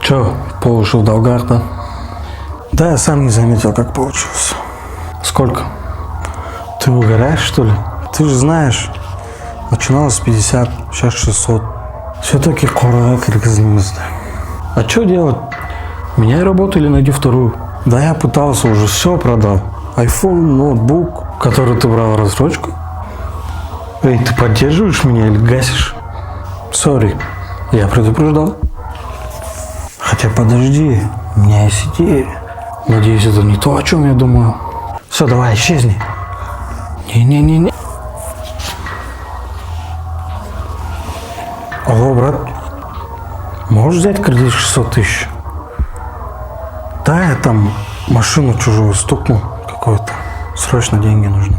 Че, по уши в долгах, да? Да, я сам не заметил, как получилось. Сколько? Ты угораешь, что ли? Ты же знаешь, начиналось с 50, сейчас 600. Все-таки кора киргизимizde. А что делать? Меняй работу или найди вторую. Да я пытался, уже все продал. iPhone, ноутбук, который ты брал рассрочку. Эй, ты поддерживаешь меня или гасишь? Сори, я предупреждал. Хотя подожди, у меня есть идея. Надеюсь, это не то, о чем я думаю. Все, давай, исчезни. Не-не-не-не. Алло, брат. Можешь взять кредит 600 тысяч? Да, я там машину чужую стукнул какую-то. Срочно деньги нужны.